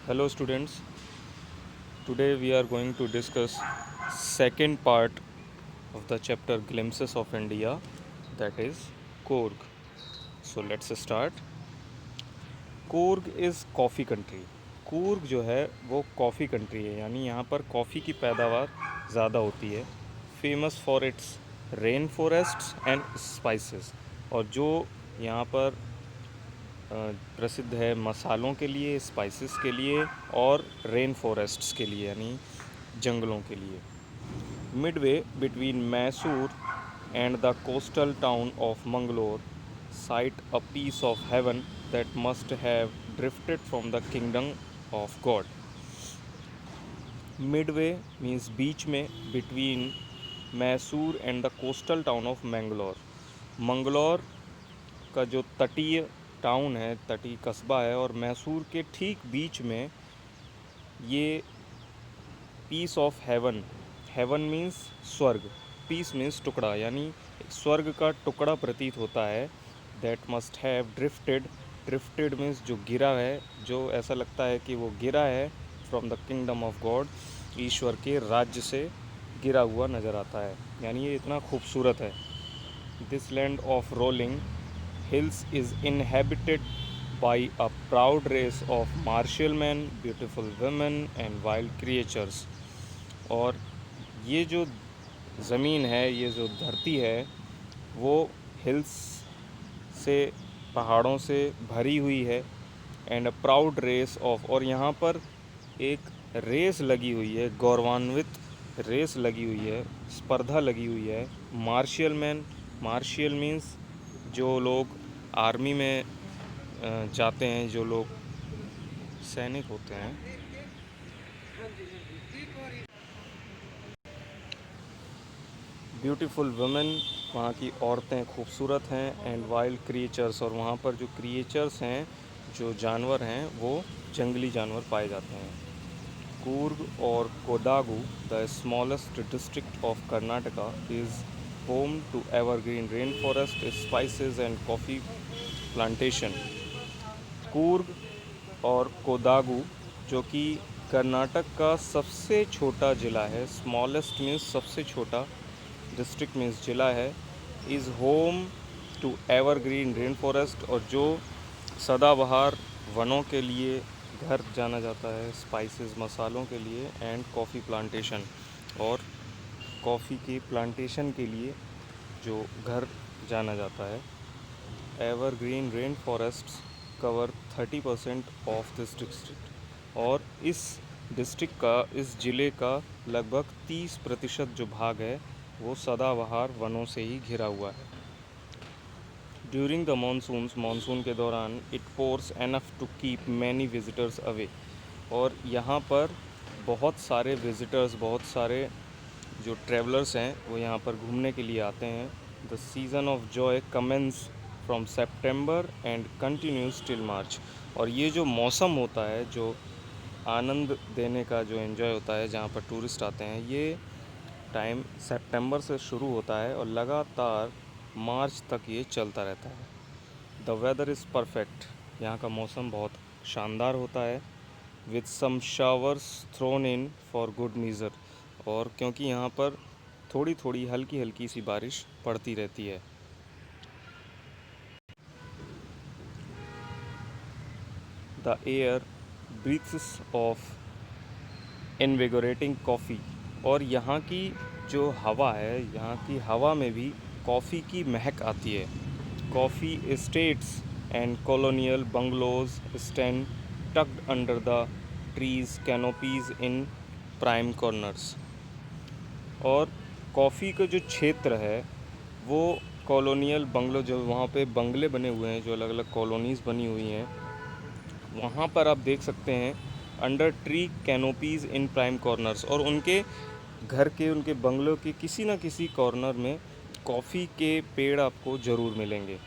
Hello students, today we are going to discuss second part of the chapter Glimpses of India, that is Coorg. So let's start. Coorg is coffee country. Coorg जो है वो coffee country है, यानी यहाँ पर coffee की पैदावार ज़्यादा होती है। Famous for its rain forests and spices, और जो यहाँ पर प्रसिद्ध है मसालों के लिए, स्पाइसेस के लिए और रेन फॉरेस्ट्स के लिए, यानी जंगलों के लिए। Midway between Mysore and the coastal town of Mangalore sits a piece of heaven that must have drifted from the kingdom of God. Midway means बीच में, between Mysore and the coastal town of Mangalore. Mangalore का जो तटीय टाउन है, तटीय कस्बा है, और मैसूर के ठीक बीच में ये piece of heaven, heaven means स्वर्ग, पीस मीन्स टुकड़ा, यानी स्वर्ग का टुकड़ा प्रतीत होता है। That must have drifted, drifted means जो गिरा है, जो ऐसा लगता है कि वो गिरा है, from the kingdom of God, ईश्वर के राज्य से गिरा हुआ नज़र आता है, यानी ये इतना खूबसूरत है। This land of rolling hills is inhabited by a proud race of martial men, beautiful women and wild creatures। और ये जो ज़मीन है, ये जो धरती है, वो हिल्स से, पहाड़ों से भरी हुई है। And a proud race of, और यहाँ पर एक रेस लगी हुई है, गौरवान्वित रेस लगी हुई है, स्पर्धा लगी हुई है। मार्शियल मैन, मार्शियल मीन्स जो लोग आर्मी में जाते हैं, जो लोग सैनिक होते हैं। ब्यूटीफुल वुमेन, वहाँ की औरतें खूबसूरत हैं। एंड वाइल्ड क्रिएचर्स, और वहाँ पर जो क्रिएचर्स हैं, जो जानवर हैं, वो जंगली जानवर पाए जाते हैं। कूर्ग और Kodagu, the smallest district of Karnataka, is home to evergreen rain forest, spices and coffee plantation. Coorg और कोडागु, जो कि कर्नाटक का सबसे छोटा ज़िला है, स्मॉलेस्ट मीन्स सबसे छोटा, डिस्ट्रिक्ट मीन्स ज़िला है, is home to evergreen rain forest, और जो सदाबहार वनों के लिए घर जाना जाता है, स्पाइसेस मसालों के लिए, एंड कॉफ़ी प्लांटेशन, और कॉफ़ी के प्लांटेशन के लिए जो घर जाना जाता है। Evergreen rain forests cover 30% of this district, और इस डिस्ट्रिक्ट का, इस ज़िले का लगभग 30% जो भाग है, वो सदाबहार वनों से ही घिरा हुआ है। ड्यूरिंग द मानसून्स, मानसून के दौरान, it pours enough to keep many visitors away, और यहाँ पर बहुत सारे विजिटर्स, बहुत सारे जो ट्रैवलर्स हैं, वो यहाँ पर घूमने के लिए आते हैं। The season of joy commences from September and continues till March, और ये जो मौसम होता है, जो आनंद देने का जो एंजॉय होता है, जहाँ पर टूरिस्ट आते हैं, ये टाइम सितंबर से शुरू होता है और लगातार मार्च तक ये चलता रहता है। द वेदर इज़ परफेक्ट, यहाँ का मौसम बहुत शानदार होता है। With some showers thrown in for good measure, और क्योंकि यहाँ पर थोड़ी थोड़ी हल्की हल्की सी बारिश पड़ती रहती है। The air breathes of invigorating coffee, और यहाँ की जो हवा है, यहाँ की हवा में भी कॉफ़ी की महक आती है। Coffee estates and colonial bungalows stand tucked under the trees canopies in prime corners, और कॉफ़ी का जो क्षेत्र है, वो कॉलोनियल बंगलो, जो वहाँ पे बंगले बने हुए हैं, जो अलग अलग कॉलोनीज़ बनी हुई हैं, वहाँ पर आप देख सकते हैं under tree canopies in prime corners, और उनके घर के, उनके बंगलों के किसी न किसी कॉर्नर में कॉफ़ी के पेड़ आपको ज़रूर मिलेंगे।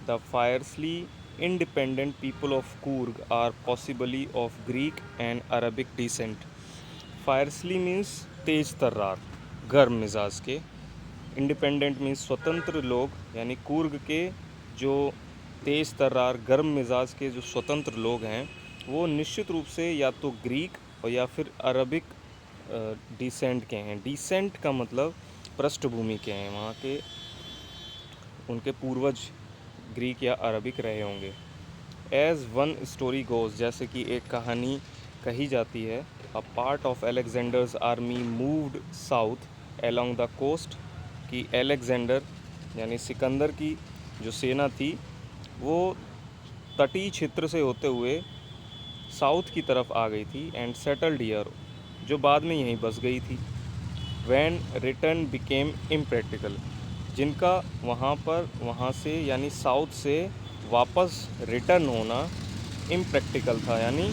The fiercely independent people of Coorg are possibly of Greek and Arabic descent. Fiercely means तेज तर्रार, गर्म मिजाज के। इंडिपेंडेंट मीन्स स्वतंत्र लोग, यानी कूर्ग के जो तेज़ तर्रार गर्म मिजाज के जो स्वतंत्र लोग हैं, वो निश्चित रूप से या तो ग्रीक और या फिर अरबिक डिसेंट के हैं। डिसेंट का मतलब पृष्ठभूमि के हैं, वहाँ के उनके पूर्वज ग्रीक या अरबिक रहे होंगे। एज वन स्टोरी गोज, जैसे कि एक कहानी कही जाती है, a part of Alexander's army moved south along the coast, कि अलेक्जेंडर यानी सिकंदर की जो सेना थी वो तटीय क्षेत्र से होते हुए साउथ की तरफ आ गई थी, एंड सेटल्ड हियर, जो बाद में यहीं बस गई थी। वैन रिटर्न बिकेम इम्प्रैक्टिकल, जिनका वहाँ से यानी साउथ से वापस रिटर्न होना इम्प्रैक्टिकल था, यानी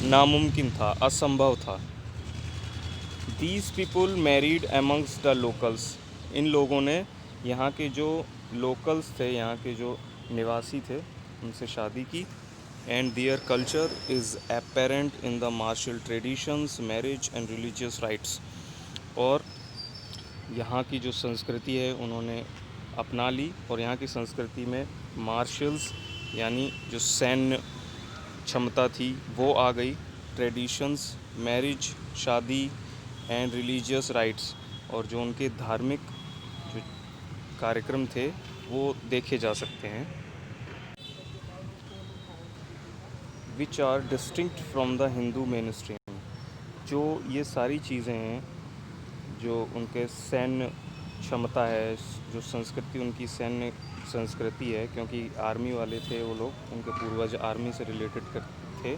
नामुमकिन था, असंभव था। These people married amongst the locals, इन लोगों ने यहाँ के जो लोकल्स थे, यहाँ के जो निवासी थे, उनसे शादी की। And their culture is apparent in the martial traditions, marriage and religious rites, और यहाँ की जो संस्कृति है उन्होंने अपना ली, और यहाँ की संस्कृति में मार्शल्स यानी जो सैन्य क्षमता थी वो आ गई, ट्रेडिशंस मैरिज शादी, एंड रिलीजियस राइट्स, और जो उनके धार्मिक जो कार्यक्रम थे वो देखे जा सकते हैं। Which are distinct from the Hindu main stream, जो ये सारी चीज़ें हैं, जो उनके सैन्य क्षमता है, जो संस्कृति उनकी सैन्य संस्कृति है, क्योंकि आर्मी वाले थे वो लोग, उनके पूर्वज आर्मी से रिलेटेड थे।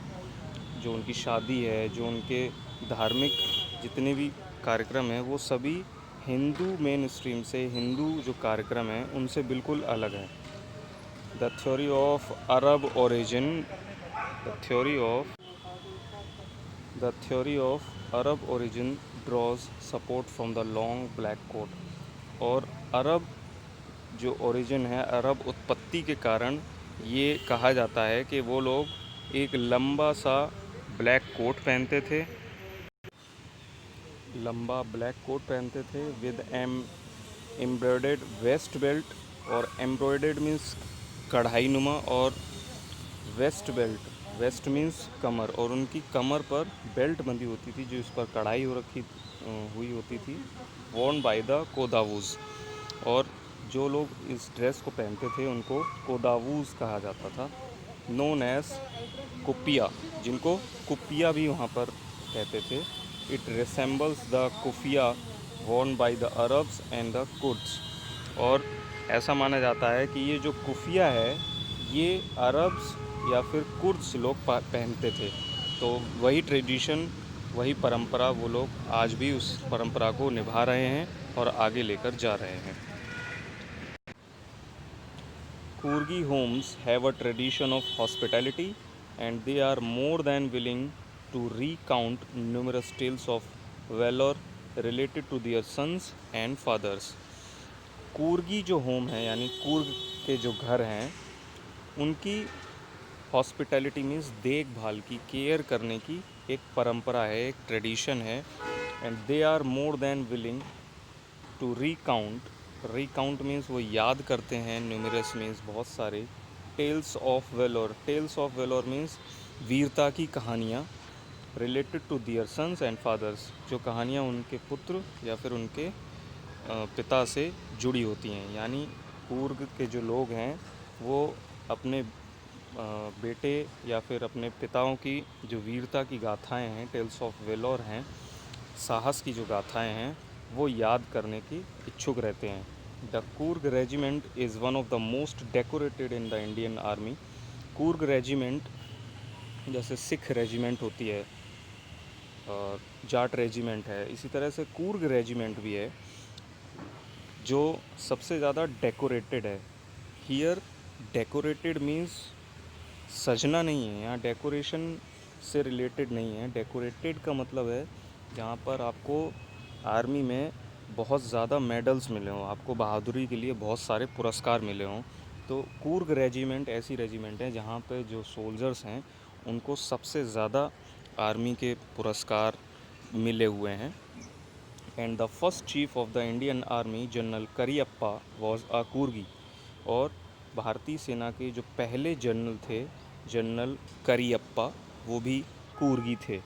जो उनकी शादी है, जो उनके धार्मिक जितने भी कार्यक्रम हैं, वो सभी हिंदू मेन स्ट्रीम से, हिंदू जो कार्यक्रम हैं उनसे बिल्कुल अलग है। The theory of Arab origin, the theory of The theory of Arab origin draws support from the long black coat, और अरब जो ओरिजिन है, अरब उत्पत्ति के कारण ये कहा जाता है कि वो लोग एक लंबा सा ब्लैक कोट पहनते थे, लंबा ब्लैक कोट पहनते थे विद एम्ब्रॉयडर्ड वेस्ट बेल्ट, और एम्ब्रॉयडर्ड मीन्स कढ़ाई नुमा, और वेस्ट बेल्ट, वेस्ट मीन्स कमर, और उनकी कमर पर बेल्ट बंधी होती थी जो इस पर कढ़ाई हुई होती थी, वॉर्न बाय द कोदावूज, और जो लोग इस ड्रेस को पहनते थे उनको कोदावूज कहा जाता था। नोन एज कुपिया, जिनको कुपिया भी वहाँ पर कहते थे। It resembles the keffiyeh Warne by the Arabs and the Kurds, और ऐसा माना जाता है कि ये जो कुफिया है ये अरब्स या फिर कुर्द्स लोग पहनते थे। तो वही ट्रेडिशन, वही परंपरा वो लोग आज भी उस परंपरा को निभा रहे हैं और आगे लेकर जा रहे हैं। Kurgi homes have a tradition of hospitality, and they are more than willing to recount numerous tales of valor related to their sons and fathers. Coorgi जो होम है यानी कूर्ग के जो घर हैं उनकी हॉस्पिटैलिटी मीन्स देखभाल की, केयर करने की एक परंपरा है, एक ट्रेडिशन है। And they are more than willing to recount, recount means वो याद करते हैं, न्यूमरस मीन्स बहुत सारे, tales of valour, tales of valour means वीरता की कहानियाँ, related to their sons and fathers, जो कहानियाँ उनके पुत्र या फिर उनके पिता से जुड़ी होती हैं। यानी कूर्ग के जो लोग हैं वो अपने बेटे या फिर अपने पिताओं की जो वीरता की गाथाएं हैं, टेल्स ऑफ वेलोर हैं, साहस की जो गाथाएं हैं, वो याद करने की इच्छुक रहते हैं। The Coorg regiment is one of the most decorated in the Indian army. Coorg regiment जैसे सिख रेजिमेंट होती है, जाट रेजिमेंट है, इसी तरह से कूर्ग रेजिमेंट भी है जो सबसे ज़्यादा डेकोरेटेड है। हियर डेकोरेटेड मीन्स सजना नहीं है, यहाँ डेकोरेशन से रिलेटेड नहीं है। डेकोरेटेड का मतलब है जहाँ पर आपको आर्मी में बहुत ज़्यादा मेडल्स मिले हों, आपको बहादुरी के लिए बहुत सारे पुरस्कार मिले हों। तो कूर्ग रेजिमेंट ऐसी रेजिमेंट है जहाँ पे जो सोल्जर्स हैं उनको सबसे ज़्यादा आर्मी के पुरस्कार मिले हुए हैं। And the first chief of the Indian army general Cariappa was a Coorgi, और भारतीय सेना के जो पहले जनरल थे जनरल करियप्पा वो भी कूर्गी थे।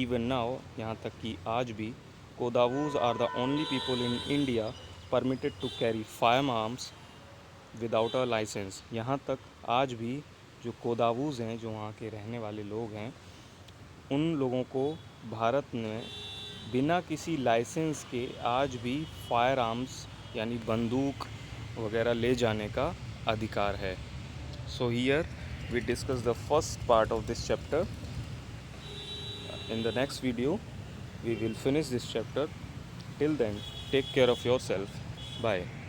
इवन नाउ, यहाँ तक कि आज भी, Kodavas are the only people in India permitted to carry firearms without a licence. यहाँ तक आज भी जो कोदावूज हैं, जो वहाँ के रहने वाले लोग हैं, उन लोगों को भारत में बिना किसी लाइसेंस के आज भी फायर आर्म्स यानी बंदूक वगैरह ले जाने का अधिकार है। So here we discuss the first part of this chapter. In the next video we will finish this chapter. Till then, take care of yourself. Bye.